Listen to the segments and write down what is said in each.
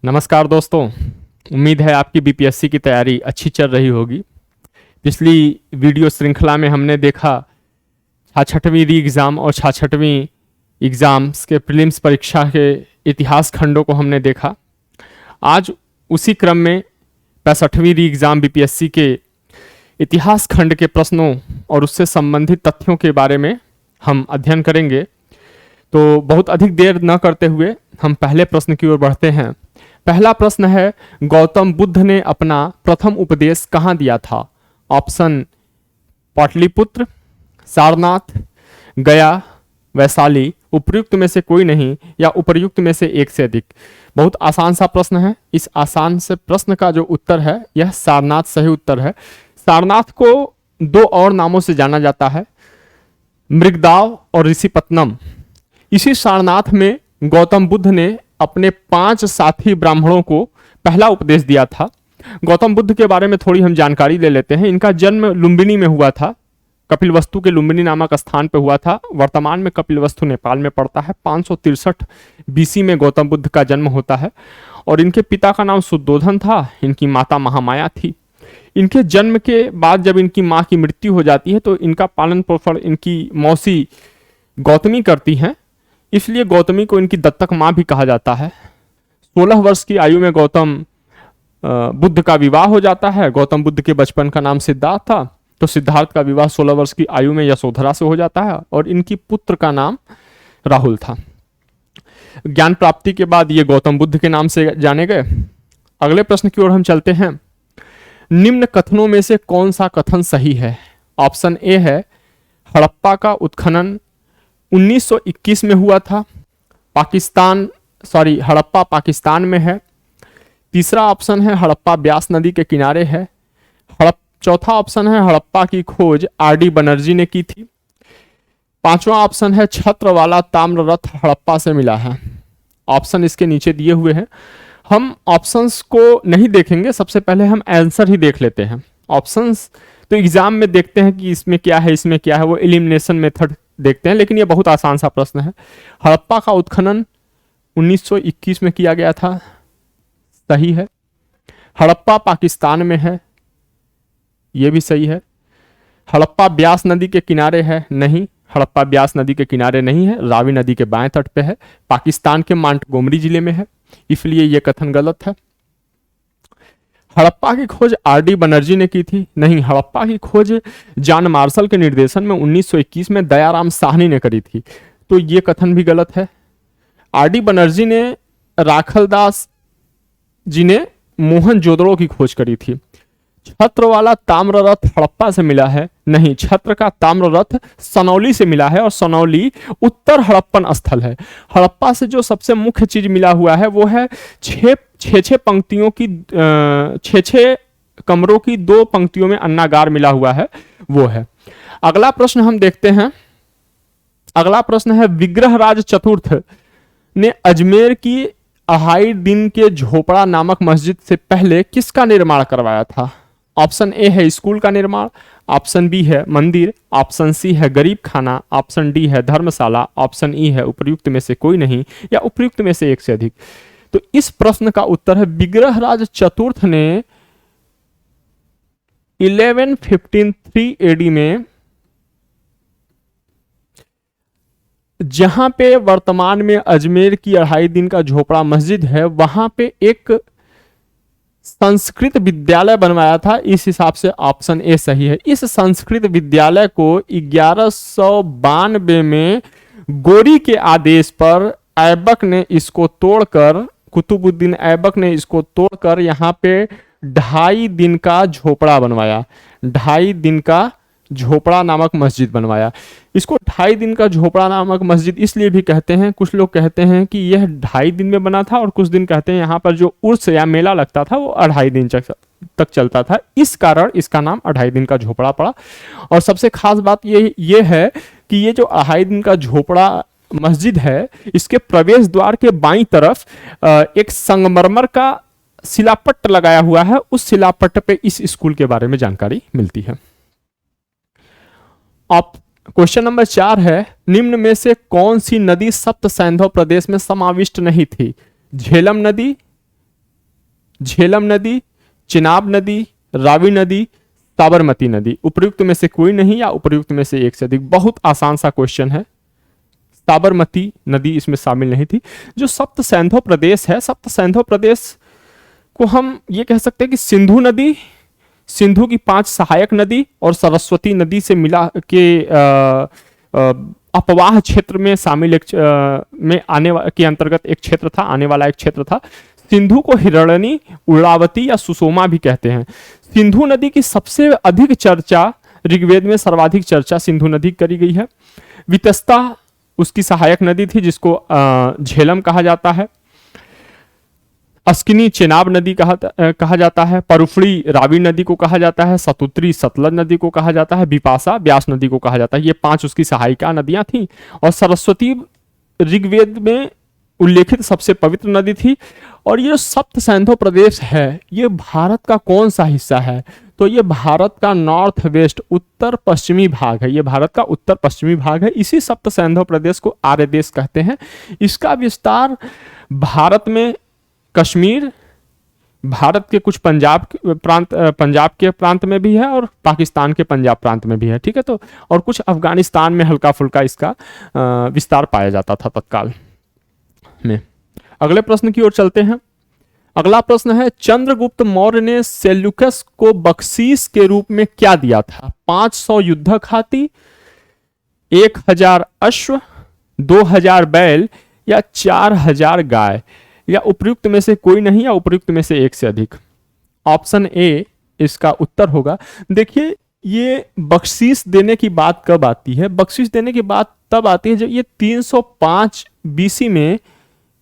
नमस्कार दोस्तों। उम्मीद है आपकी बीपीएससी की तैयारी अच्छी चल रही होगी। पिछली वीडियो श्रृंखला में हमने देखा 66वीं री एग्ज़ाम और 66वीं एग्ज़ाम्स के प्रीलिम्स परीक्षा के इतिहास खंडों को हमने देखा। आज उसी क्रम में 65वीं री एग्ज़ाम बीपीएससी के इतिहास खंड के प्रश्नों और उससे संबंधित तथ्यों के बारे में हम अध्ययन करेंगे। तो बहुत अधिक देर न करते हुए हम पहले प्रश्न की ओर बढ़ते हैं। पहला प्रश्न है, गौतम बुद्ध ने अपना प्रथम उपदेश कहाँ दिया था? ऑप्शन पाटलिपुत्र, सारनाथ, गया, वैशाली, उपर्युक्त में से कोई नहीं या उपर्युक्त में से एक से अधिक। बहुत आसान सा प्रश्न है। इस आसान से प्रश्न का जो उत्तर है यह सारनाथ सही उत्तर है। सारनाथ को दो और नामों से जाना जाता है, मृगदाव और ऋषिपत्नम। इसी सारनाथ में गौतम बुद्ध ने अपने 5 साथी ब्राह्मणों को पहला उपदेश दिया था। गौतम बुद्ध के बारे में थोड़ी हम जानकारी ले लेते हैं। इनका जन्म लुम्बिनी में हुआ था, कपिलवस्तु के लुम्बिनी नामक स्थान पर हुआ था। वर्तमान में कपिलवस्तु नेपाल में पड़ता है। 563 बीसी में गौतम बुद्ध का जन्म होता है और इनके पिता का नाम शुद्धोधन था, इनकी माता महामाया थी। इनके जन्म के बाद जब इनकी माँ की मृत्यु हो जाती है तो इनका पालन पोषण इनकी मौसी गौतमी करती हैं, इसलिए गौतमी को इनकी दत्तक माँ भी कहा जाता है। 16 वर्ष की आयु में गौतम बुद्ध का विवाह हो जाता है। गौतम बुद्ध के बचपन का नाम सिद्धार्थ था, तो सिद्धार्थ का विवाह 16 वर्ष की आयु में यशोधरा से हो जाता है और इनकी पुत्र का नाम राहुल था। ज्ञान प्राप्ति के बाद ये गौतम बुद्ध के नाम से जाने गए। अगले प्रश्न की ओर हम चलते हैं। निम्न कथनों में से कौन सा कथन सही है? ऑप्शन ए है, हड़प्पा का उत्खनन 1921 में हुआ था। हड़प्पा पाकिस्तान में है। तीसरा ऑप्शन है, हड़प्पा ब्यास नदी के किनारे है। चौथा ऑप्शन है, हड़प्पा की खोज आर.डी. बनर्जी ने की थी। पांचवा ऑप्शन है, छत्र वाला ताम्र रथ हड़प्पा से मिला है। ऑप्शन इसके नीचे दिए हुए हैं। हम ऑप्शंस को नहीं देखेंगे, सबसे पहले हम आंसर ही देख लेते हैं। ऑप्शंस तो एग्जाम में देखते हैं कि इसमें क्या है, इसमें क्या है, वो एलिमिनेशन मेथड देखते हैं, लेकिन ये बहुत आसान सा प्रश्न है। हड़प्पा का उत्खनन 1921 में किया गया था, सही है। हड़प्पा पाकिस्तान में है, ये भी सही है। हड़प्पा ब्यास नदी के किनारे है, नहीं, हड़प्पा ब्यास नदी के किनारे नहीं है, रावी नदी के बाएं तट पे है, पाकिस्तान के मांटगोमरी जिले में है, इसलिए यह कथन गलत है। हड़प्पा की खोज आर.डी. बनर्जी ने की थी, नहीं, हड़प्पा की खोज जॉन मार्शल के निर्देशन में 1921 में दयाराम साहनी ने करी थी, तो ये कथन भी गलत है। आर.डी. बनर्जी ने राखलदास जी ने मोहनजोदड़ो की खोज करी थी। छत्र वाला ताम्र रथ हड़प्पा से मिला है, नहीं, छत्र का ताम्र रथ सनौली से मिला है और सनौली उत्तर हड़प्पन स्थल है। हड़प्पा से जो सबसे मुख्य चीज मिला हुआ है वो है छह पंक्तियों की 6 कमरों की 2 पंक्तियों में अन्नागार मिला हुआ है, वो है। अगला प्रश्न हम देखते हैं। अगला प्रश्न है, विग्रहराज चतुर्थ ने अजमेर की 2.5 दिन के झोपड़ा नामक मस्जिद से पहले किसका निर्माण करवाया था? ऑप्शन ए है स्कूल का निर्माण, ऑप्शन बी है मंदिर, ऑप्शन सी है गरीब खाना, ऑप्शन डी है धर्मशाला, ऑप्शन ई है उपर्युक्त में से कोई नहीं या उपर्युक्त में से एक से अधिक। तो इस प्रश्न का उत्तर है, विग्रहराज चतुर्थ ने 1153 एडी में, जहां पे वर्तमान में अजमेर की 2.5 दिन का झोपड़ा मस्जिद है, वहां पे एक संस्कृत विद्यालय बनवाया था। इस हिसाब से ऑप्शन ए सही है। इस संस्कृत विद्यालय को 1192 में गोरी के आदेश पर ऐबक ने इसको तोड़कर, कुतुबुद्दीन ऐबक ने इसको तोड़कर यहाँ पे 2.5 दिन का झोपड़ा बनवाया। 2.5 दिन का झोपड़ा नामक मस्जिद बनवाया। इसको 2.5 दिन का झोपड़ा नामक मस्जिद इसलिए भी कहते हैं, कुछ लोग कहते हैं कि यह 2.5 दिन में बना था और कुछ दिन कहते हैं यहाँ पर जो उर्स या मेला लगता था वो 2.5 दिन तक चलता था, इस कारण इसका नाम 2.5 दिन का झोपड़ा पड़ा। और सबसे खास बात ये है कि ये जो 2.5 दिन का झोपड़ा मस्जिद है, इसके प्रवेश द्वार के बाईं तरफ एक संगमरमर का शिलापट्ट लगाया हुआ है। उस शिलापट्ट पे इस स्कूल के बारे में जानकारी मिलती है। अब क्वेश्चन नंबर 4 है, निम्न में से कौन सी नदी सप्त सैंधव प्रदेश में समाविष्ट नहीं थी? झेलम नदी, झेलम नदी, चिनाब नदी, रावी नदी, साबरमती नदी। उपर्युक्त में से कोई नहीं या उपर्युक्त में से एक से अधिक। बहुत आसान सा क्वेश्चन है। साबरमती नदी इसमें शामिल नहीं थी। जो सप्त सैंधव प्रदेश है, सप्त सैंधव प्रदेश को हम ये कह सकते हैं कि सिंधु नदी, सिंधु की 5 सहायक नदी और सरस्वती नदी से मिला के अपवाह क्षेत्र में शामिल में आने के अंतर्गत एक क्षेत्र था, आने वाला एक क्षेत्र था। सिंधु को हिरण्यनी, उर्लावती या सुषमा भी कहते हैं। सिंधु नदी की सबसे अधिक चर्चा, ऋग्वेद में सर्वाधिक चर्चा सिंधु नदी करी गई है। वितस्ता उसकी सहायक नदी थी जिसको झेलम कहा जाता है। अस्किनी चेनाब नदी कहा जाता है। परुफड़ी रावी नदी को कहा जाता है। सतुत्री सतलज नदी को कहा जाता है। बिपाशा व्यास नदी को कहा जाता है। ये 5 उसकी सहायिका नदियां थीं। और सरस्वती ऋग्वेद में उल्लेखित सबसे पवित्र नदी थी। और ये सप्त सैंधव प्रदेश है, ये भारत का कौन सा हिस्सा है? तो ये भारत का नॉर्थ वेस्ट, उत्तर पश्चिमी भाग है। ये भारत का उत्तर पश्चिमी भाग है। इसी सप्त सैंधव प्रदेश को आर्य देश कहते हैं। इसका विस्तार भारत में कश्मीर, भारत के कुछ पंजाब के प्रांत में भी है और पाकिस्तान के पंजाब प्रांत में भी है। ठीक है, तो और कुछ अफगानिस्तान में हल्का फुल्का इसका विस्तार पाया जाता था तत्काल में। अगले प्रश्न की ओर चलते हैं। अगला प्रश्न है, चंद्रगुप्त मौर्य ने सेल्यूकस को बख्शीश के रूप में क्या दिया था? 500 युद्धक हाथी, 1000 अश्व, 2000 बैल या 4000 गाय, या उपयुक्त में से कोई नहीं या उपयुक्त में से एक से अधिक। ऑप्शन ए इसका उत्तर होगा। देखिए, ये बख्शीश देने की बात कब आती है? बख्शीश देने की बात तब आती है जब ये 305 बीसी में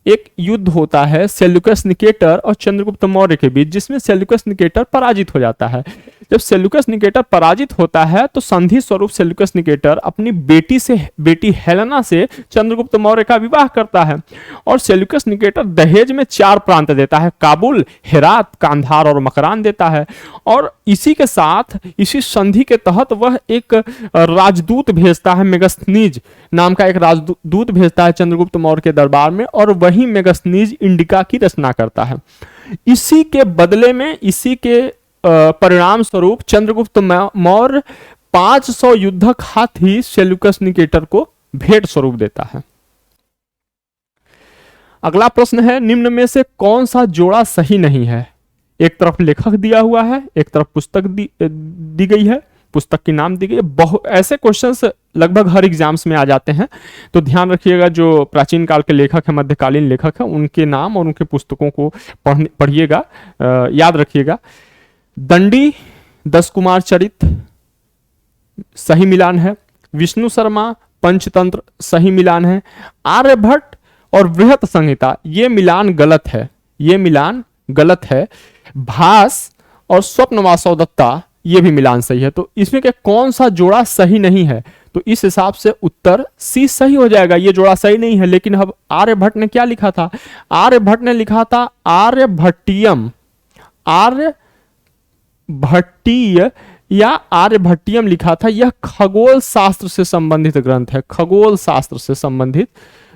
एक युद्ध होता है सेल्यूकस निकेटर और चंद्रगुप्त मौर्य के बीच, जिसमें सेल्यूकस निकेटर पराजित हो जाता है। जब सेल्यूकस निकेटर पराजित होता है तो संधि स्वरूप सेल्यूकस निकेटर अपनी बेटी हेलेना से चंद्रगुप्त मौर्य का विवाह करता है। और सेल्यूकस निकेटर दहेज में 4 प्रांत देता है, काबुल, हेरात, कांधार और मकरान देता है। और इसी के साथ, इसी संधि के तहत वह एक राजदूत भेजता है, मेगस्थनीज नाम का एक राजदूत भेजता है चंद्रगुप्त मौर्य के दरबार में, और वही मेगस्थनीज इंडिका की रचना करता है। इसी के बदले में, इसी के परिणाम स्वरूप चंद्रगुप्त मौर्य 500 युद्धक हाथी सेल्यूकस निकेटर को भेंट स्वरूप देता है। अगला प्रश्न है, निम्न में से कौन सा जोड़ा सही नहीं है? एक तरफ लेखक दिया हुआ है, एक तरफ पुस्तक दी गई है, पुस्तक की नाम दी गई है। ऐसे क्वेश्चंस लगभग हर एग्जाम्स में आ जाते हैं, तो ध्यान रखिएगा। जो प्राचीन काल के लेखक हैं, मध्यकालीन लेखक हैं, उनके नाम और उनके पुस्तकों को पढ़िएगा, याद रखिएगा। दंडी 10 कुमार चरित सही मिलान है। विष्णु शर्मा पंचतंत्र सही मिलान है। आर्यभट्ट और बृहत संहिता, ये मिलान गलत है, ये मिलान गलत है। भास और स्वप्न वासवदत्ता, ये भी मिलान सही है। तो इसमें क्या कौन सा जोड़ा सही नहीं है? तो इस हिसाब से उत्तर सी सही हो जाएगा। ये जोड़ा सही नहीं है। लेकिन अब आर्यभट्ट ने क्या लिखा था? आर्यभट्ट ने लिखा था आर्यभट्टियम, आर्यभट्टीय या आर्यभट्टियम लिखा था। यह खगोल शास्त्र से संबंधित ग्रंथ है, खगोल शास्त्र से संबंधित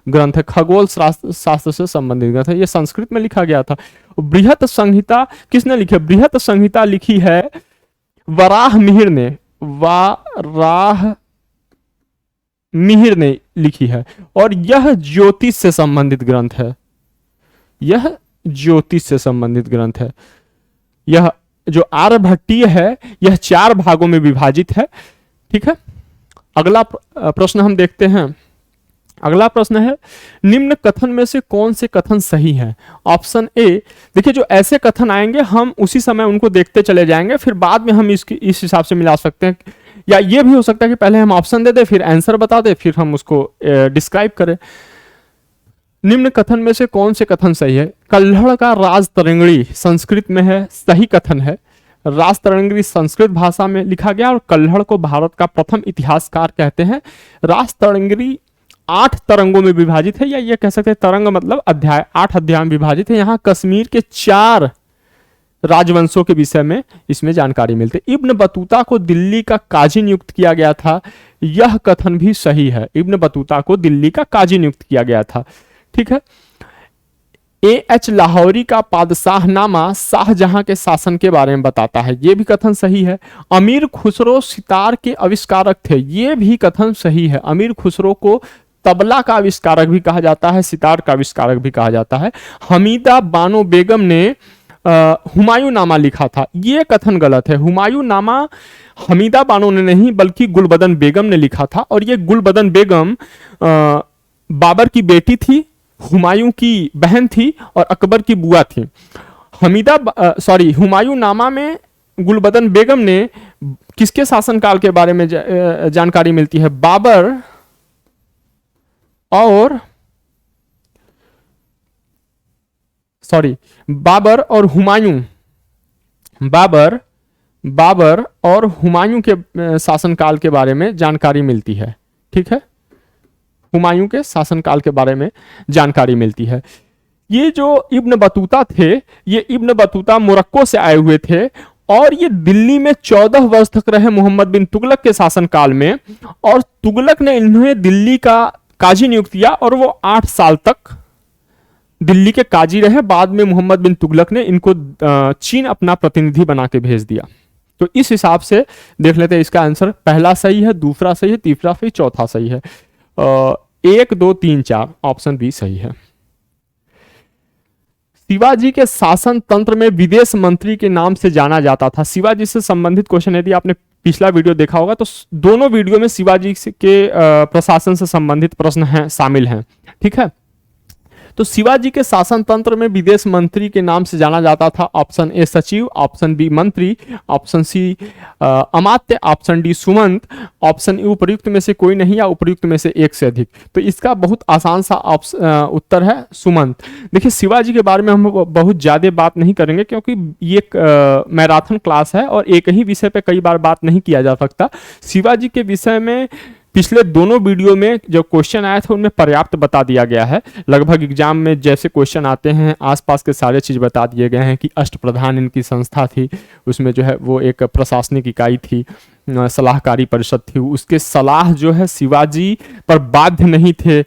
ग्रंथ है, खगोल शास्त्र से संबंधित ग्रंथ है। यह संस्कृत में लिखा गया था। बृहत संहिता किसने लिखी? बृहत संहिता लिखी है वराह मिहिर ने, वराह मिहिर ने लिखी है। और यह ज्योतिष से संबंधित ग्रंथ है, यह ज्योतिष से संबंधित ग्रंथ है। यह जो आर्यभट्टीय है, यह 4 भागों में विभाजित है। ठीक है, अगला प्रश्न हम देखते हैं। अगला प्रश्न है, निम्न कथन में से कौन से कथन सही हैं? ऑप्शन ए, देखिए जो ऐसे कथन आएंगे हम उसी समय उनको देखते चले जाएंगे, फिर बाद में हम इस हिसाब से मिला सकते हैं। या ये भी हो सकता है कि पहले हम ऑप्शन दे दे, फिर आंसर बता दे, फिर हम उसको डिस्क्राइब करें। निम्न कथन में से कौन से कथन सही है? कल्हड़ का राजतरंगिणी संस्कृत में है, सही कथन है। राजतरंगिणी संस्कृत भाषा में लिखा गया और कल्हड़ को भारत का प्रथम इतिहासकार कहते हैं। राजतरंगिणी 8 तरंगों में विभाजित है, या ये कह सकते हैं तरंग मतलब अध्याय, 8 अध्याय में विभाजित है। यहाँ कश्मीर के 4 राजवंशों के विषय में इसमें जानकारी मिलती है। इब्न बतूता को दिल्ली का काजी नियुक्त किया गया था, यह कथन भी सही है। इब्न बतूता को दिल्ली का काजी नियुक्त किया गया था। ठीक है, A.H. लाहौरी का पादशाहनामा शाहजहां के शासन के बारे में बताता है, ये भी कथन सही है। अमीर खुसरो सितार के आविष्कारक थे, ये भी कथन सही है। अमीर खुसरो को तबला का आविष्कारक भी कहा जाता है, सितार का आविष्कारक भी कहा जाता है। हमीदा बानो बेगम ने हुमायूं नामा लिखा था, ये कथन गलत है। हुमायूं नामा हमीदा बानो ने नहीं बल्कि गुलबदन बेगम ने लिखा था, और ये गुलबदन बेगम बाबर की बेटी थी, हुमायूं की बहन थी और अकबर की बुआ थी। हुमायूं नामा में गुलबदन बेगम ने किसके शासनकाल के बारे में जानकारी मिलती है? बाबर और हुमायूं, बाबर और हुमायूं के शासनकाल के बारे में जानकारी मिलती है। ठीक है, हुमायूं के शासनकाल के बारे में जानकारी मिलती है। ये जो इब्न बतूता थे, ये इब्न बतूता मोरक्को से आए हुए थे, और ये दिल्ली में 14 वर्ष तक रहे मोहम्मद बिन तुगलक के शासनकाल में, और तुगलक ने इन्हें दिल्ली का काजी नियुक्त किया, और वो 8 साल तक दिल्ली के काजी रहे। बाद में मोहम्मद बिन तुगलक ने इनको चीन अपना प्रतिनिधि बना के भेज दिया। तो इस हिसाब से देख लेते हैं, इसका आंसर पहला सही है, दूसरा सही है, तीसरा सही, चौथा सही है। 1 2 3 4 ऑप्शन बी सही है। शिवाजी के शासन तंत्र में विदेश मंत्री के नाम से जाना जाता था। शिवाजी से संबंधित क्वेश्चन, यदि आपने पिछला वीडियो देखा होगा तो दोनों वीडियो में शिवाजी के प्रशासन से संबंधित प्रश्न हैं, शामिल हैं। ठीक है, तो शिवाजी के शासन तंत्र में विदेश मंत्री के नाम से जाना जाता था। ऑप्शन ए सचिव, ऑप्शन बी मंत्री, ऑप्शन सी अमात्य, ऑप्शन डी सुमंत, ऑप्शन ई उपयुक्त में से कोई नहीं या उपयुक्त में से एक से अधिक। तो इसका बहुत आसान सा उत्तर है सुमंत। देखिए, शिवाजी के बारे में हम बहुत ज़्यादा बात नहीं करेंगे, क्योंकि ये मैराथन क्लास है और एक ही विषय पे कई बार बात नहीं किया जा सकता। शिवाजी के विषय में पिछले दोनों वीडियो में जो क्वेश्चन आया था उनमें पर्याप्त बता दिया गया है। लगभग एग्जाम में जैसे क्वेश्चन आते हैं आसपास के सारे चीज़ बता दिए गए हैं कि अष्टप्रधान इनकी संस्था थी, उसमें जो है वो एक प्रशासनिक इकाई थी, सलाहकारी परिषद थी, उसके सलाह जो है शिवाजी पर बाध्य नहीं थे।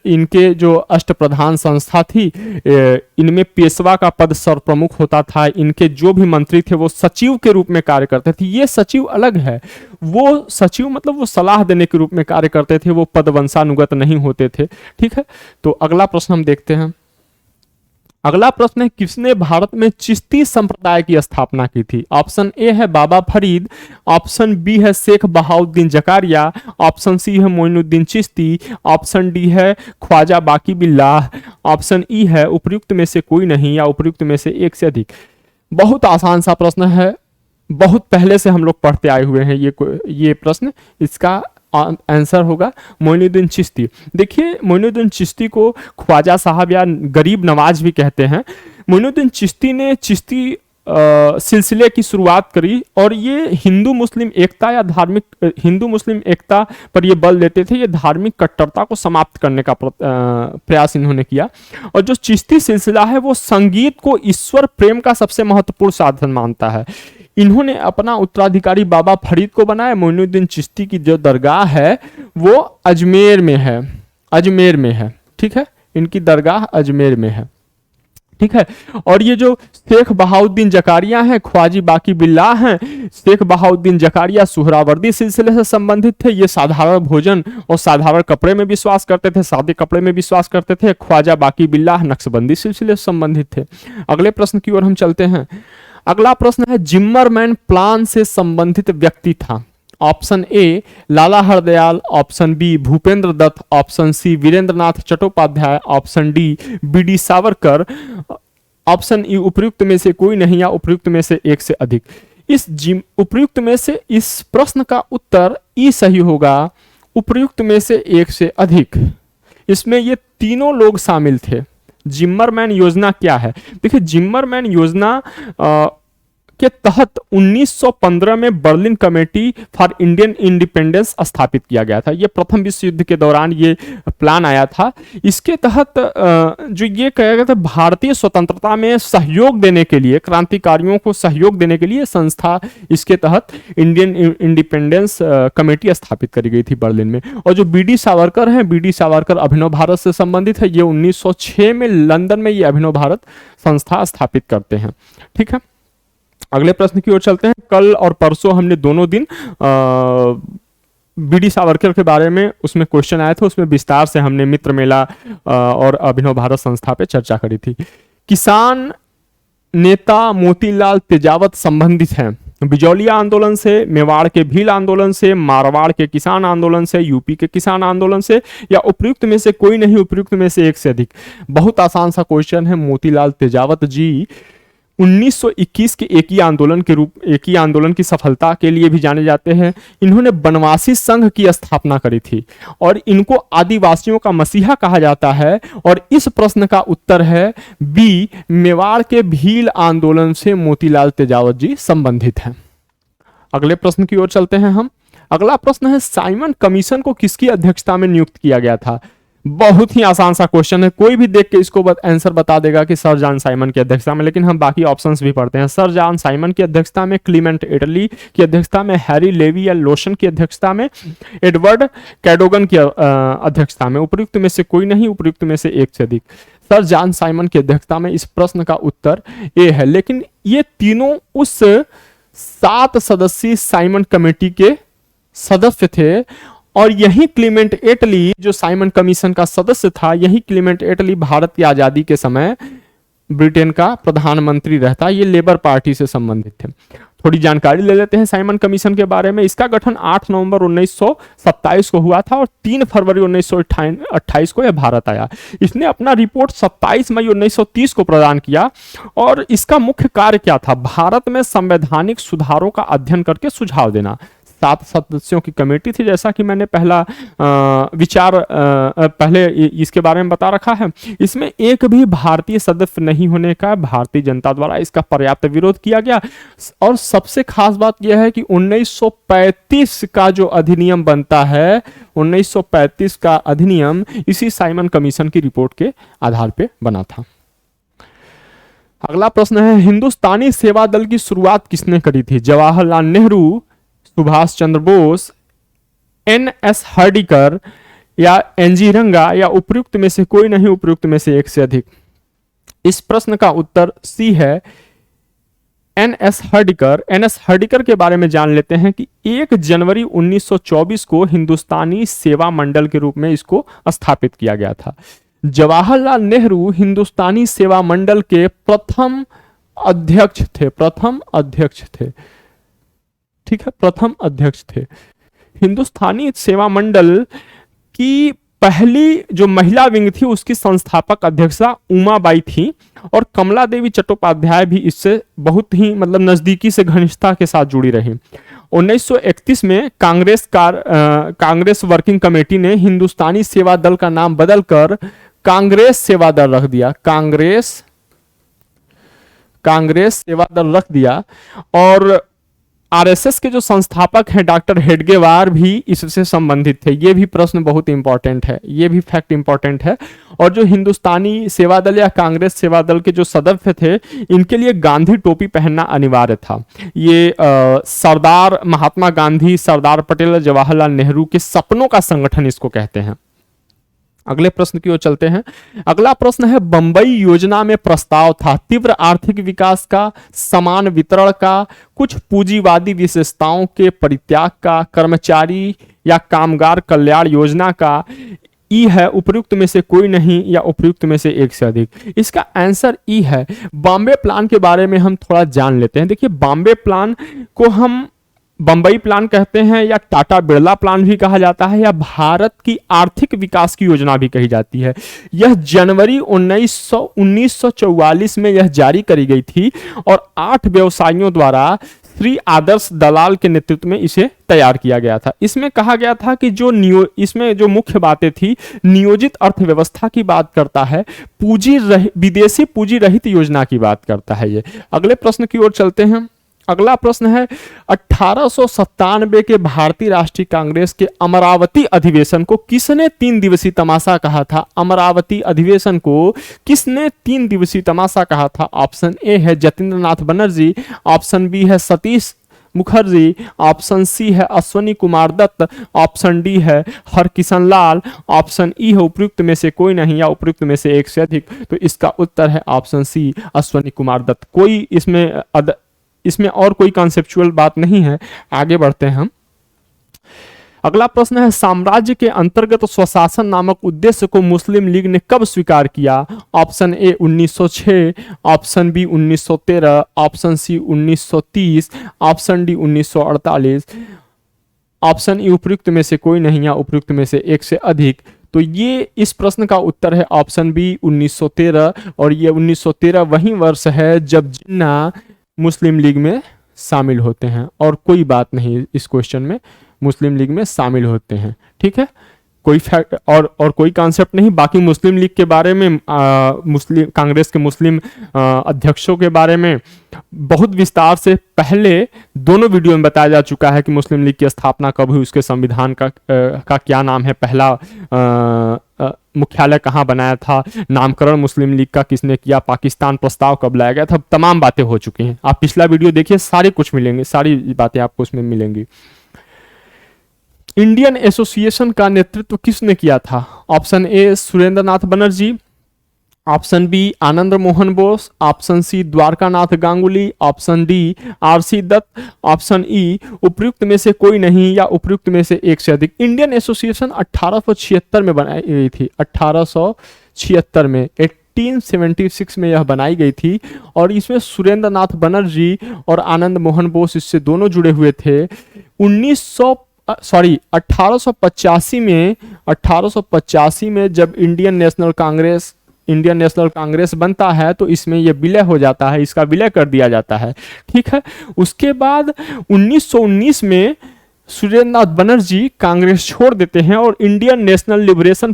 इनके जो अष्टप्रधान संस्था थी, इनमें पेशवा का पद सर्वप्रमुख होता था। इनके जो भी मंत्री थे वो सचिव के रूप में कार्य करते थे। ये सचिव अलग है, वो सचिव मतलब वो सलाह देने के रूप में कार्य करते थे, वो पद वंशानुगत नहीं होते थे। ठीक है, तो अगला प्रश्न हम देखते हैं। अगला प्रश्न है, किसने भारत में चिश्ती संप्रदाय की स्थापना की थी? ऑप्शन ए है बाबा फरीद, ऑप्शन बी है शेख बहाउद्दीन जकारिया, ऑप्शन सी है मोइनुद्दीन चिश्ती, ऑप्शन डी है ख्वाजा बाकी बिल्लाह, ऑप्शन ई है उपयुक्त में से कोई नहीं या उपयुक्त में से एक से अधिक। बहुत आसान सा प्रश्न है, बहुत पहले से हम लोग पढ़ते आए हुए हैं ये प्रश्न। इसका आंसर होगा मोइनुद्दीन चिश्ती। देखिए, मोइनुद्दीन चिश्ती को ख्वाजा साहब या गरीब नवाज भी कहते हैं। मोइनुद्दीन चिश्ती ने चिश्ती सिलसिले की शुरुआत करी, और ये हिंदू मुस्लिम एकता पर ये बल देते थे। ये धार्मिक कट्टरता को समाप्त करने का प्रयास इन्होंने किया। और जो चिश्ती सिलसिला है वो संगीत को ईश्वर प्रेम का सबसे महत्वपूर्ण साधन मानता है। इन्होंने अपना उत्तराधिकारी बाबा फरीद को बनाया। मोइनुद्दीन चिश्ती की जो दरगाह है वो अजमेर में है। ठीक है, इनकी दरगाह अजमेर में है। ठीक है, और ये जो शेख बहाउद्दीन जकारिया हैं, ख्वाजी बाकी बिल्लाह हैं। शेख बहाउद्दीन जकारिया सुहरावर्दी सिलसिले से संबंधित थे। ये साधारण भोजन और साधारण कपड़े में विश्वास करते थे, सादे कपड़े में विश्वास करते थे। ख्वाजा बाकी बिल्लाह नक्शबंदी सिलसिले से संबंधित थे। अगले प्रश्न की ओर हम चलते हैं। अगला प्रश्न है, जिम्मरमैन प्लान से संबंधित व्यक्ति था। Option A Lala Hardayal, option B Bhupendra Dutt, option C Virendranath Chattopadhyay, option D BD Savarkar, option E उपयुक्त में से कोई नहीं या उपयुक्त में से एक से अधिक। उपयुक्त में से इस प्रश्न का उत्तर ई सही होगा, उपयुक्त में से एक से अधिक। इसमें ये तीनों लोग शामिल थे। जिम्मरमैन योजना क्या है? देखिए, जिम्मरमैन योजना के तहत 1915 में Berlin committee for Indian independence स्थापित किया गया था। ये प्रथम विश्व युद्ध के दौरान ये प्लान आया था। इसके तहत जो ये कहा गया था, भारतीय स्वतंत्रता में सहयोग देने के लिए, क्रांतिकारियों को सहयोग देने के लिए संस्था, इसके तहत इंडियन इंडिपेंडेंस कमेटी स्थापित करी गई थी बर्लिन में। और जो बीडी सावरकर हैं, बीडी सावरकर अभिनव भारत से संबंधित है। ये 1906 में लंदन में ये अभिनव भारत संस्था स्थापित करते हैं। ठीक है, अगले प्रश्न की ओर चलते हैं। कल और परसों हमने दोनों दिन बीडी सावरकर के बारे में उसमें क्वेश्चन आया था, उसमें विस्तार से हमने मित्र मेला और अभिनव भारत संस्था पे चर्चा करी थी। किसान नेता मोतीलाल तेजावत संबंधित हैं बिजौलिया आंदोलन से, मेवाड़ के भील आंदोलन से, मारवाड़ के किसान आंदोलन से, यूपी के किसान आंदोलन से, या उपयुक्त में से कोई नहीं, उपयुक्त में से एक से अधिक। बहुत आसान सा क्वेश्चन है। मोतीलाल तेजावत जी 1921 के एक ही आंदोलन की सफलता के लिए भी जाने जाते हैं। इन्होंने बनवासी संघ की स्थापना करी थी और इनको आदिवासियों का मसीहा कहा जाता है। और इस प्रश्न का उत्तर है बी, मेवाड़ के भील आंदोलन से मोतीलाल तेजावत जी संबंधित हैं। अगले प्रश्न की ओर चलते हैं हम। अगला प्रश्न है, साइमन कमीशन को किसकी अध्यक्षता में नियुक्त किया गया था? बहुत ही आसान सा क्वेश्चन है, कोई भी देख के इसको आंसर बता देगा कि सर जॉन साइमन की अध्यक्षता में, लेकिन हम बाकी ऑप्शंस भी पढ़ते हैं। सर जॉन साइमन की अध्यक्षता में, क्लीमेंट इटली की अध्यक्षता में, हैरी लेवी या लोशन की अध्यक्षता में, एडवर्ड कैडोगन की अध्यक्षता में। उपयुक्त में से कोई नहीं, उपयुक्त में से एक से अधिक। सर जॉन साइमन की अध्यक्षता में। इस प्रश्न का उत्तर ए है। लेकिन ये तीनों उस 7 सदस्यीय साइमन कमेटी के सदस्य थे और यही क्लीमेंट एटली जो साइमन कमीशन का सदस्य था, यही क्लीमेंट एटली भारत की आजादी के समय ब्रिटेन का प्रधानमंत्री रहता। ये लेबर पार्टी से संबंधित थे। थोड़ी जानकारी ले लेते हैं साइमन कमीशन के बारे में। इसका गठन 8 नवंबर 1927 को हुआ था और 3 फरवरी 1928 को यह भारत आया। इसने अपना रिपोर्ट 27 मई 1930 को प्रदान किया और इसका मुख्य कार्य क्या था? भारत में संवैधानिक सुधारों का अध्ययन करके सुझाव देना। 7 सदस्यों की कमेटी थी, जैसा कि मैंने पहले इसके बारे में बता रखा है। इसमें एक भी भारतीय सदस्य नहीं होने का भारतीय जनता द्वारा इसका पर्याप्त विरोध किया गया। और सबसे खास बात यह है कि 1935 का जो अधिनियम बनता है, 1935 का अधिनियम इसी साइमन कमीशन की रिपोर्ट के आधार पर बना था। अगला प्रश्न है, हिंदुस्तानी सेवा दल की शुरुआत किसने करी थी? जवाहरलाल नेहरू, सुभाष चंद्र बोस, एन.एस. हर्डिकर या एन.जी. रंगा, या उपयुक्त में से कोई नहीं, उपयुक्त में से एक से अधिक। इस प्रश्न का उत्तर सी है, एन.एस. हर्डिकर। एन.एस. हर्डिकर के बारे में जान लेते हैं कि 1 जनवरी 1924 को हिंदुस्तानी सेवा मंडल के रूप में इसको स्थापित किया गया था। जवाहरलाल नेहरू हिंदुस्तानी सेवा मंडल के प्रथम अध्यक्ष थे। ठीक है, प्रथम अध्यक्ष थे। हिंदुस्तानी सेवा मंडल की पहली जो महिला विंग थी उसकी संस्थापक अध्यक्षा उमाबाई थी और कमला देवी चट्टोपाध्याय भी इससे बहुत ही नजदीकी से घनिष्ठता के साथ जुड़ी रही। 1931 में कांग्रेस वर्किंग कमेटी ने हिंदुस्तानी सेवा दल का नाम बदलकर कांग्रेस सेवा दल रख दिया। कांग्रेस सेवा दल रख दिया। और आरएसएस के जो संस्थापक हैं डॉक्टर हेडगेवार भी इससे संबंधित थे। ये भी प्रश्न बहुत इंपॉर्टेंट है, ये भी फैक्ट इंपॉर्टेंट है। और जो हिंदुस्तानी सेवा दल या कांग्रेस सेवा दल के जो सदस्य थे, इनके लिए गांधी टोपी पहनना अनिवार्य था। ये सरदार महात्मा गांधी, सरदार पटेल, जवाहरलाल नेहरू के सपनों का संगठन इसको कहते हैं। अगले प्रश्न की ओर चलते हैं। अगला प्रश्न है, बंबई योजना में प्रस्ताव था तीव्र आर्थिक विकास का, समान वितरण का, कुछ पूंजीवादी विशेषताओं के परित्याग का, कर्मचारी या कामगार कल्याण योजना का। ई है, उपयुक्त में से कोई नहीं या उपयुक्त में से एक से अधिक। इसका आंसर ई है। बॉम्बे प्लान के बारे में हम थोड़ा जान लेते हैं। देखिए, बॉम्बे प्लान को हम बंबई प्लान कहते हैं या टाटा बिरला प्लान भी कहा जाता है या भारत की आर्थिक विकास की योजना भी कही जाती है। यह जनवरी 1944 में यह जारी करी गई थी और 8 व्यवसायियों द्वारा श्री आदर्श दलाल के नेतृत्व में इसे तैयार किया गया था। इसमें कहा गया था कि इसमें जो मुख्य बातें थी, नियोजित अर्थव्यवस्था की बात करता है, विदेशी पूंजी रहित योजना की बात करता है। ये अगले प्रश्न की ओर चलते हैं। अगला प्रश्न है 1897 के भारतीय राष्ट्रीय कांग्रेस के अमरावती अधिवेशन को किसने 3 दिवसीय तमाशा कहा था? अमरावती अधिवेशन को किसने 3 दिवसीय तमाशा कहा था? ऑप्शन ए है जतीन्द्र नाथ बनर्जी, ऑप्शन बी है सतीश मुखर्जी, ऑप्शन सी है अश्वनी कुमार दत्त, ऑप्शन डी है हरकिशन लाल, ऑप्शन ई है उपयुक्त में से कोई नहीं या उपयुक्त में से एक से अधिक। तो इसका उत्तर है ऑप्शन सी अश्वनी कुमार दत्त। कोई इसमें और कोई कॉन्सेप्चुअल बात नहीं है। आगे बढ़ते हैं हम। अगला प्रश्न है साम्राज्य के अंतर्गत स्वशासन नामक उद्देश्य को मुस्लिम लीग ने कब स्वीकार किया? Option A 1906, option B 1913, option C 1930, option D 1948, option E उपयुक्त में से कोई नहीं या उपयुक्त में से एक से अधिक। तो ये इस प्रश्न का उत्तर है ऑप्शन बी 1913, और ये 1913 वही वर्ष है जब जिन्ना मुस्लिम लीग में शामिल होते हैं, और कोई बात नहीं इस क्वेश्चन में, मुस्लिम लीग में शामिल होते हैं। ठीक है, कोई फैक्ट और कोई कॉन्सेप्ट नहीं। बाकी मुस्लिम लीग के बारे में मुस्लिम कांग्रेस के मुस्लिम अध्यक्षों के बारे में बहुत विस्तार से पहले दोनों वीडियो में बताया जा चुका है कि मुस्लिम लीग की स्थापना कब हुई, उसके संविधान का क्या नाम है, पहला मुख्यालय कहाँ बनाया था, नामकरण मुस्लिम लीग का किसने किया, पाकिस्तान प्रस्ताव कब लाया गया था, तमाम बातें हो चुकी हैं। आप पिछला वीडियो देखिए, सारे कुछ मिलेंगे, सारी बातें आपको उसमें मिलेंगी। इंडियन एसोसिएशन का नेतृत्व किसने किया था? Option A Surendra Nath Banerjee, option B Anand Mohan Bose, option C Dwarkanath Ganguly, option D RC Dutt, option E उपयुक्त में से कोई नहीं या उपयुक्त में से एक से अधिक। इंडियन एसोसिएशन 1876 में बनाई गई थी, 1876 में 1876 में यह बनाई गई थी, और इसमें सुरेंद्र नाथ बनर्जी और आनंद मोहन बोस इससे दोनों जुड़े हुए थे। 1885 में जब इंडियन नेशनल कांग्रेस बनता है तो इसमें यह विलय हो जाता है, इसका विलय कर दिया जाता है। ठीक है, उसके बाद 1919 में सुरेंद्र नाथ बनर्जी कांग्रेस छोड़ देते हैं और इंडियन नेशनल लिबरेशन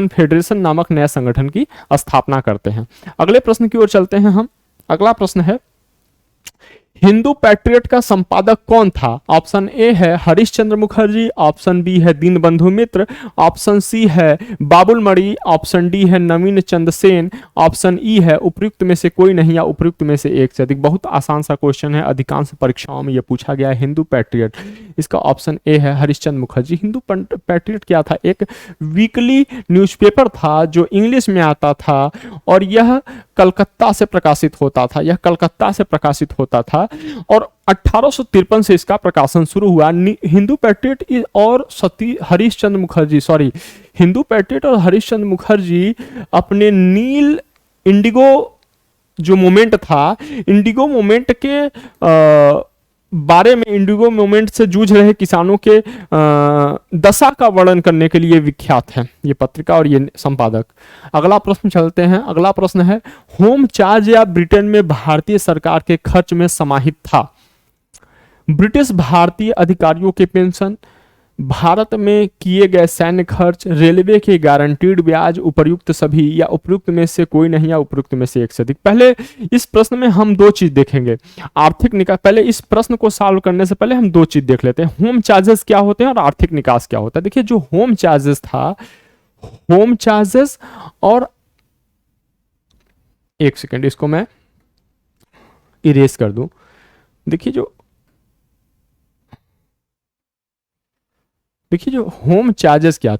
फेडरेशन नामक नया संगठन की स्थापना करते हैं। अगले प्रश्न की ओर चलते हैं हम। अगला प्रश्न है हिंदू पैट्रियट का संपादक कौन था? ऑप्शन ए है हरीश चंद्र मुखर्जी, ऑप्शन बी है दीनबंधु मित्र, ऑप्शन सी है बाबुल मणि, ऑप्शन डी है नवीन चंद्र सेन, ऑप्शन ई है उपयुक्त में से कोई नहीं या उपयुक्त में से एक से अधिक। बहुत आसान सा क्वेश्चन है, अधिकांश परीक्षाओं में यह पूछा गया है। हिंदू पैट्रियट, इसका ऑप्शन ए है हरीश चंद्र मुखर्जी। हिंदू पैट्रियट क्या था? एक वीकली न्यूज़पेपर था जो इंग्लिश में आता था, और यह कलकत्ता से प्रकाशित होता था, और 1853 से इसका प्रकाशन शुरू हुआ। हिंदू पैट्रियट और हरीश चंद्र मुखर्जी अपने नील इंडिगो जो मूवमेंट था, इंडिगो मूवमेंट के बारे में, इंडिगो मूवमेंट से जूझ रहे किसानों के दशा का वर्णन करने के लिए विख्यात है ये पत्रिका और ये संपादक। अगला प्रश्न चलते हैं। अगला प्रश्न है होम चार्ज या ब्रिटेन में भारतीय सरकार के खर्च में समाहित था? ब्रिटिश भारतीय अधिकारियों के पेंशन, भारत में किए गए सैन्य खर्च, रेलवे के गारंटीड ब्याज, उपयुक्त सभी या उपयुक्त में से कोई नहीं या उपयुक्त में से एक से अधिक। पहले इस प्रश्न में हम दो चीज देखेंगे, आर्थिक निकास। पहले इस प्रश्न को सॉल्व करने से पहले हम दो चीज देख लेते हैं, होम चार्जेस क्या होते हैं और आर्थिक निकास क्या होता है। देखिए जो होम चार्जेस था, होम चार्जेस, और एक सेकेंड इसको मैं इरेज कर दूं। देखिए जो होम चार्जेस क्या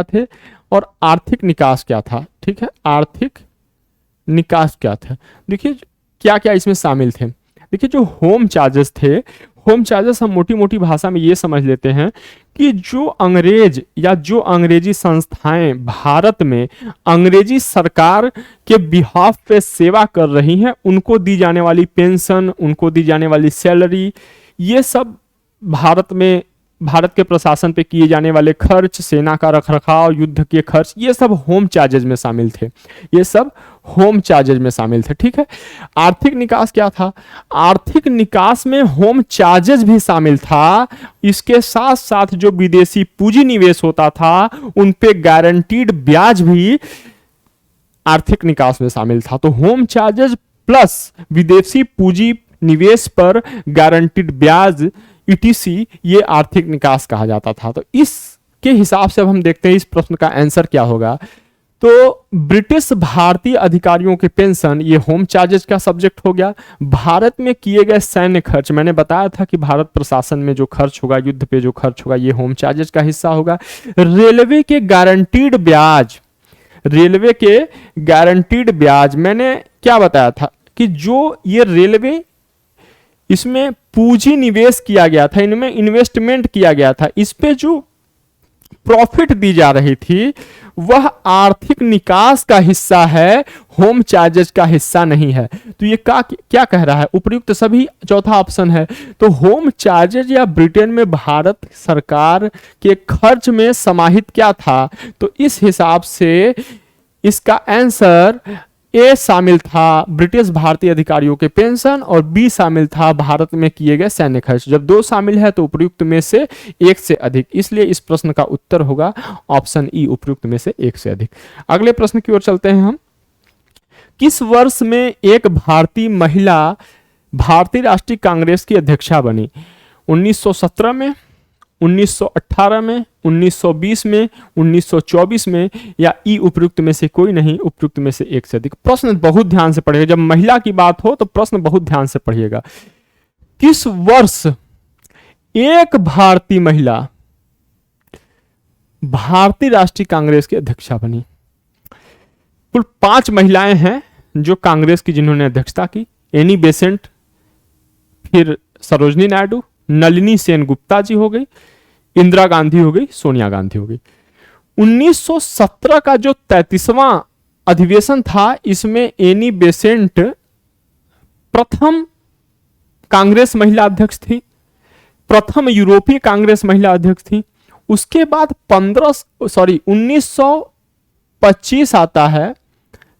थे और आर्थिक निकास क्या था। ठीक है, आर्थिक निकास क्या था, देखिए क्या क्या इसमें शामिल थे। देखिए जो होम चार्जेस थे, होम चार्जेस हम मोटी मोटी भाषा में ये समझ लेते हैं कि जो अंग्रेज या जो अंग्रेजी संस्थाएं भारत में अंग्रेजी सरकार के बिहाफ पे सेवा कर रही हैं, उनको दी जाने वाली पेंशन, उनको दी जाने वाली सैलरी, ये सब भारत के प्रशासन पे किए जाने वाले खर्च, सेना का रखरखाव, युद्ध के खर्च, ये सब होम चार्जेज में शामिल थे। ठीक है, आर्थिक निकास क्या था? आर्थिक निकास में होम चार्जेज भी शामिल था, इसके साथ साथ जो विदेशी पूंजी निवेश होता था उन पे गारंटीड ब्याज भी आर्थिक निकास में शामिल था। तो होम चार्जेज प्लस विदेशी पूंजी निवेश पर गारंटीड ब्याज ईटीसी, ये आर्थिक निकास कहा जाता था। तो इसके हिसाब से अब हम देखते हैं इस प्रश्न का आंसर क्या होगा। तो ब्रिटिश भारतीय अधिकारियों के पेंशन, ये होम चार्जेस का सब्जेक्ट हो गया। भारत में किए गए सैन्य खर्च, मैंने बताया था कि भारत प्रशासन में जो खर्च होगा, युद्ध पे जो खर्च होगा, ये होम चार्जेस का हिस्सा होगा। रेलवे के गारंटीड ब्याज, रेलवे के गारंटीड ब्याज, मैंने क्या बताया था कि जो ये रेलवे, इसमें पूंजी निवेश किया गया था, इनमें इन्वेस्टमेंट किया गया था, इस पे जो प्रॉफिट दी जा रही थी वह आर्थिक निकास का हिस्सा है, होम चार्जेस का हिस्सा नहीं है। तो ये क्या कह रहा है, उपयुक्त सभी चौथा ऑप्शन है। तो होम चार्जेस या ब्रिटेन में भारत सरकार के खर्च में समाहित क्या था, तो इस हिसाब से इसका आंसर ए शामिल था, ब्रिटिश भारतीय अधिकारियों के पेंशन, और बी शामिल था, भारत में किए गए सैन्य खर्च। जब दो शामिल है तो उपयुक्त में से एक से अधिक, इसलिए इस प्रश्न का उत्तर होगा ऑप्शन ई, उपयुक्त में से एक से अधिक। अगले प्रश्न की ओर चलते हैं हम। किस वर्ष में एक भारतीय महिला भारतीय राष्ट्रीय कांग्रेस की अध्यक्षा बनी? 1917 में, 1918 में, 1920 में, 1924 में, या ई उपयुक्त में से कोई नहीं, उपयुक्त में से एक से अधिक। प्रश्न बहुत ध्यान से पढ़िएगा, जब महिला की बात हो तो प्रश्न बहुत ध्यान से पढ़िएगा। किस वर्ष एक भारतीय महिला भारतीय राष्ट्रीय कांग्रेस की अध्यक्षा बनी? कुल 5 महिलाएं हैं जो कांग्रेस की जिन्होंने अध्यक्षता की। एनी बेसेंट, फिर सरोजनी नायडू, नलिनी सेनगुप्ता जी हो गई, इंदिरा गांधी हो गई, सोनिया गांधी हो गई। 1917 का जो 33वां अधिवेशन था, इसमें एनी बेसेंट प्रथम कांग्रेस महिला अध्यक्ष थी, प्रथम यूरोपीय कांग्रेस महिला अध्यक्ष थी। उसके बाद 1925 आता है,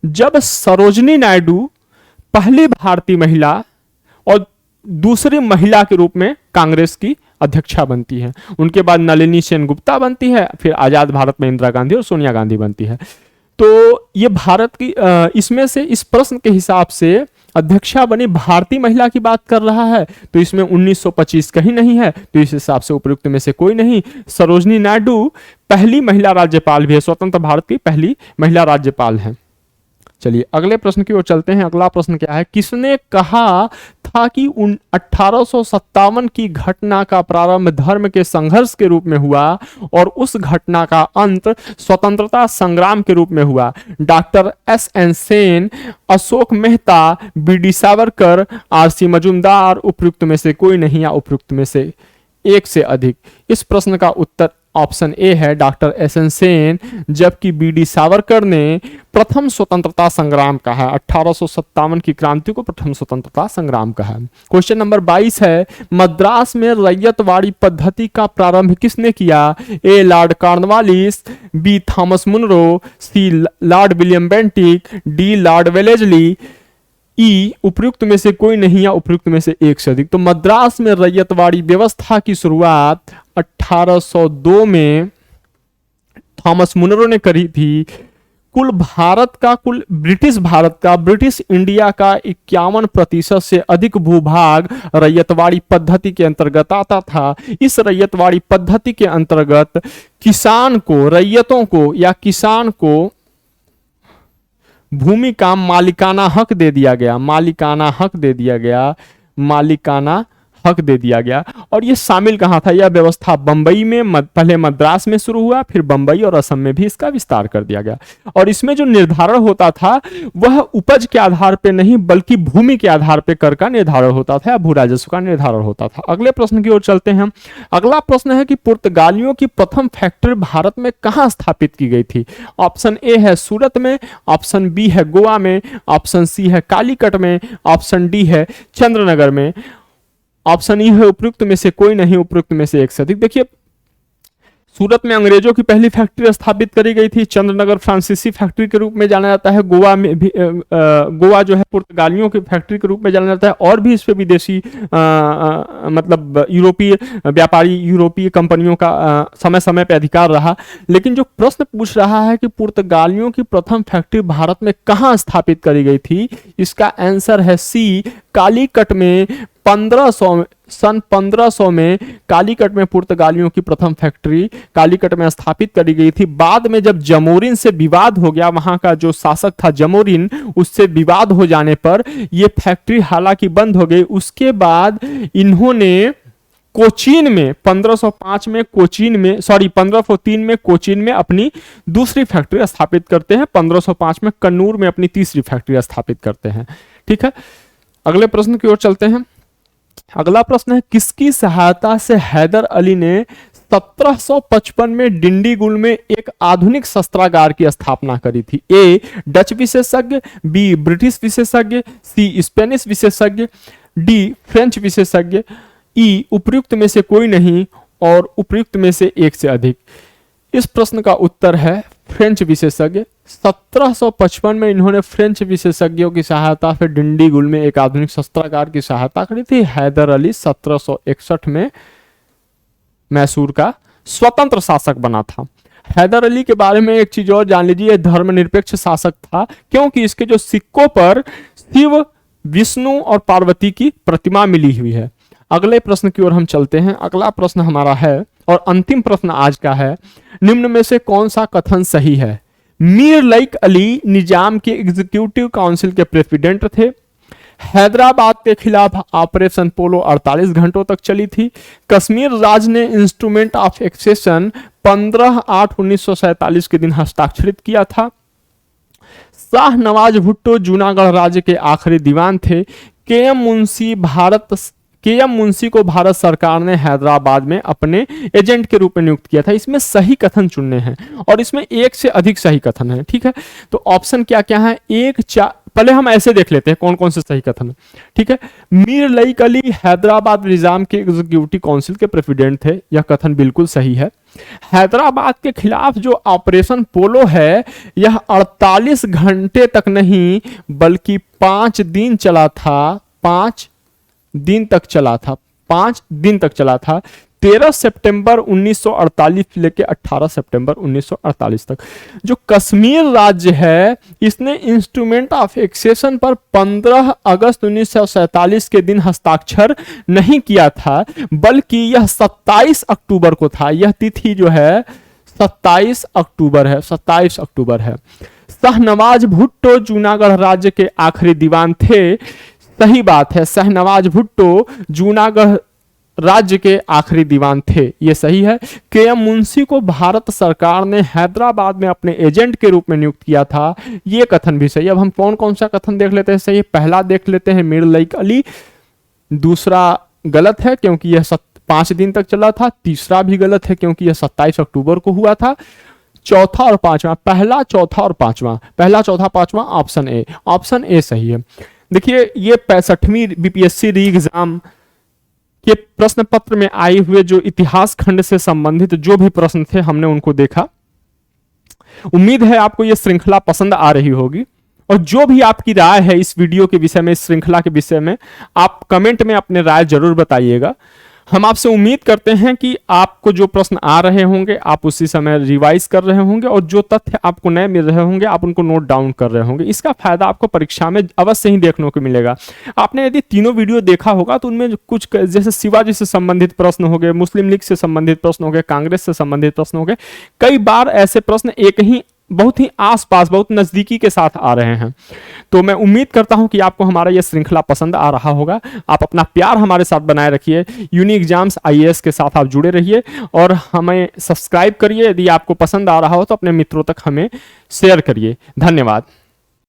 जब सरोजनी नायडू पहली भारतीय महिला और दूसरी महिला के रूप में कांग्रेस की अध्यक्षा बनती है। उनके बाद नलिनी सेनगुप्ता बनती है, फिर आजाद भारत में इंदिरा गांधी और सोनिया गांधी बनती है। तो ये भारत की इसमें से इस प्रश्न के हिसाब से अध्यक्षा बनी भारतीय महिला की बात कर रहा है, तो इसमें 1925 कहीं नहीं है, तो इस हिसाब से उपयुक्त में से कोई नहीं। सरोजनी नायडू पहली महिला राज्यपाल भी है, स्वतंत्र भारत की पहली महिला राज्यपाल है। चलिए अगले प्रश्न की ओर चलते हैं। अगला प्रश्न क्या है, किसने कहा था कि 1857 की घटना का प्रारंभ धर्म के संघर्ष के रूप में हुआ और उस घटना का अंत स्वतंत्रता संग्राम के रूप में हुआ? Doctor SN. Sen, Ashok Mehta, BD. Savarkar, RC. Majumdar, उपयुक्त में से कोई नहीं या उपयुक्त में से एक से अधिक। इस प्रश्न का उत्तर ऑप्शन ए है, डॉक्टर एस.एन. सेन, जबकि बी.डी. सावरकर ने प्रथम स्वतंत्रता संग्राम कहा है। 1857 की क्रांति को प्रथम स्वतंत्रता संग्राम कहा है। क्वेश्चन नंबर 22 है, मद्रास में रैयतवाड़ी पद्धति का प्रारंभ किसने किया? A Lord Cornwallis, B Thomas Munro, C Lord William Bentinck, D Lord Wellesley, E उपयुक्त में से कोई नहीं या उपयुक्त में से एक से अधिक। तो मद्रास में रैयतवाड़ी व्यवस्था की शुरुआत 1802 में थॉमस मुनरो ने करी थी। कुल ब्रिटिश इंडिया का 51% से अधिक भूभाग रैयतवाड़ी पद्धति के अंतर्गत आता था। इस रैयतवाड़ी पद्धति के अंतर्गत किसान को, रैयतों को या किसान को भूमि का मालिकाना हक दे दिया गया, मालिकाना हक दे दिया गया, मालिकाना हक दे दिया गया। और ये शामिल कहाँ था? यह व्यवस्था बंबई में, पहले मद्रास में शुरू हुआ, फिर बंबई और असम में भी इसका विस्तार कर दिया गया। और इसमें जो निर्धारण होता था वह उपज के आधार पर नहीं बल्कि भूमि के आधार पर कर का निर्धारण होता था, भू राजस्व का निर्धारण होता था। अगले प्रश्न की ओर चलते हैं हम। अगला प्रश्न है कि पुर्तगालियों की प्रथम फैक्ट्री भारत में कहाँ स्थापित की गई थी? ऑप्शन ए है सूरत में, ऑप्शन बी है गोवा में, ऑप्शन सी है कालीकट में, ऑप्शन डी है चंद्रनगर में, ऑप्शन ई है उपयुक्त में से कोई नहीं, उपयुक्त में से एक से अधिक। देखिए सूरत में अंग्रेजों की पहली फैक्ट्री स्थापित करी गई थी। चंद्रनगर फ्रांसीसी फैक्ट्री के रूप में जाना जाता है। गोवा में भी गोवा जो है पुर्तगालियों की फैक्ट्री के रूप में जाना जाता है। और भी इस पे विदेशी मतलब यूरोपीय व्यापारी, यूरोपीय कंपनियों का समय समय पे अधिकार रहा। लेकिन जो प्रश्न पूछ रहा है कि पुर्तगालियों की प्रथम फैक्ट्री भारत में कहाँ स्थापित करी गई थी, इसका आंसर है सी, कालीकट में। सन 1500 में कालीकट में पुर्तगालियों की प्रथम फैक्ट्री कालीकट में स्थापित करी गई थी। बाद में जब जमोरिन से विवाद हो गया, वहां का जो शासक था जमोरिन, उससे विवाद हो जाने पर यह फैक्ट्री हालांकि बंद हो गई। उसके बाद इन्होंने कोचीन में 1503 में कोचीन में अपनी दूसरी फैक्ट्री स्थापित करते हैं। 1505 में कन्नूर में अपनी तीसरी फैक्ट्री स्थापित करते हैं। ठीक है, अगले प्रश्न की ओर चलते हैं। अगला प्रश्न है, किसकी सहायता से हैदर अली ने 1755 में डिंडीगुल में एक आधुनिक शस्त्रागार की स्थापना करी थी? ए, डच विशेषज्ञ, बी, ब्रिटिश विशेषज्ञ, सी, स्पेनिश विशेषज्ञ, डी, फ्रेंच विशेषज्ञ, ई, उपर्युक्त में से कोई नहीं और उपर्युक्त में से एक से अधिक। इस प्रश्न का उत्तर है फ्रेंच विशेषज्ञ। 1755 में इन्होंने फ्रेंच विशेषज्ञों की सहायता से डिंडीगुल में एक आधुनिक शस्त्रागार की सहायता करी थी। हैदर अली 1761 में मैसूर का स्वतंत्र शासक बना था। हैदर अली के बारे में एक चीज और जान लीजिए, धर्मनिरपेक्ष शासक था, क्योंकि इसके जो सिक्कों पर शिव, विष्णु और पार्वती की प्रतिमा मिली हुई है। अगले प्रश्न की ओर हम चलते हैं। अगला प्रश्न हमारा है और अंतिम प्रश्न आज का है, निम्न में से कौन सा कथन सही है? मीर लइक अली निजाम के एग्जीक्यूटिव काउंसिल के प्रेसिडेंट थे। हैदराबाद के खिलाफ ऑपरेशन पोलो 48 घंटों तक चली थी। कश्मीर राज्य ने इंस्ट्रूमेंट ऑफ एक्सेशन 15/8/1947 के दिन हस्ताक्षरित किया था। शाह नवाज भुट्टो जूनागढ़ राज्य के आखिरी दीवान थे। के एम मुंशी को भारत सरकार ने हैदराबाद में अपने एजेंट के रूप में नियुक्त किया था। इसमें सही कथन चुनने हैं और इसमें एक से अधिक सही कथन है। ठीक है, तो ऑप्शन क्या क्या है? एक, चार, पहले हम ऐसे देख लेते हैं कौन कौन से सही कथन है। ठीक है, मीर लइक अली हैदराबाद निजाम के एग्जीक्यूटिव काउंसिल के प्रेसिडेंट थे, यह कथन बिल्कुल सही है। हैदराबाद के खिलाफ जो ऑपरेशन पोलो है, यह 48 घंटे तक नहीं बल्कि 5 दिन चला था। 5 दिन तक चला था। 5 दिन तक चला था। 13 सितंबर 1948 लेके 18 सितंबर 1948 तक। जो कश्मीर राज्य है, इसने इंस्ट्रूमेंट ऑफ एक्सेशन पर 15 अगस्त 1947 के दिन हस्ताक्षर नहीं किया था, बल्कि यह 27 अक्टूबर को था। यह तिथि जो है 27 अक्टूबर है। 27 अक्टूबर है। शाहनवाज भुट्टो जूनागढ़ राज्य के आखिरी दीवान थे। सही बात है, शाहनवाज भुट्टो जूनागढ़ राज्य के आखिरी दीवान थे, यह सही है। के एम मुंशी को भारत सरकार ने हैदराबाद में अपने एजेंट के रूप में नियुक्त किया था, यह कथन भी सही। अब हम कौन कौन सा कथन देख लेते हैं सही। पहला देख लेते हैं मीर लइक अली, दूसरा गलत है क्योंकि यह 5 दिन तक चला था। तीसरा भी गलत है क्योंकि यह 27 अक्टूबर को हुआ था। चौथा और पांचवा, पहला, चौथा और पांचवा, पहला, चौथा, पांचवा, ऑप्शन ए। ऑप्शन ए सही है। देखिए, ये 65वीं बीपीएससी री एग्जाम के प्रश्न पत्र में आए हुए जो इतिहास खंड से संबंधित जो भी प्रश्न थे, हमने उनको देखा। उम्मीद है आपको ये श्रृंखला पसंद आ रही होगी, और जो भी आपकी राय है इस वीडियो के विषय में, इस श्रृंखला के विषय में, आप कमेंट में अपने राय जरूर बताइएगा। हम आपसे उम्मीद करते हैं कि आपको जो प्रश्न आ रहे होंगे आप उसी समय रिवाइज कर रहे होंगे, और जो तथ्य आपको नए मिल रहे होंगे आप उनको नोट डाउन कर रहे होंगे। इसका फायदा आपको परीक्षा में अवश्य ही देखने को मिलेगा। आपने यदि तीनों वीडियो देखा होगा तो उनमें कुछ जैसे शिवाजी से संबंधित प्रश्न हो गए, मुस्लिम लीग से संबंधित प्रश्न हो गए, कांग्रेस से संबंधित प्रश्न हो गए, कई बार ऐसे प्रश्न एक ही बहुत ही आसपास, बहुत नजदीकी के साथ आ रहे हैं। तो मैं उम्मीद करता हूं कि आपको हमारा यह श्रृंखला पसंद आ रहा होगा। आप अपना प्यार हमारे साथ बनाए रखिए। यूनिक एग्जाम्स IAS के साथ आप जुड़े रहिए और हमें सब्सक्राइब करिए। यदि आपको पसंद आ रहा हो तो अपने मित्रों तक हमें शेयर करिए। धन्यवाद।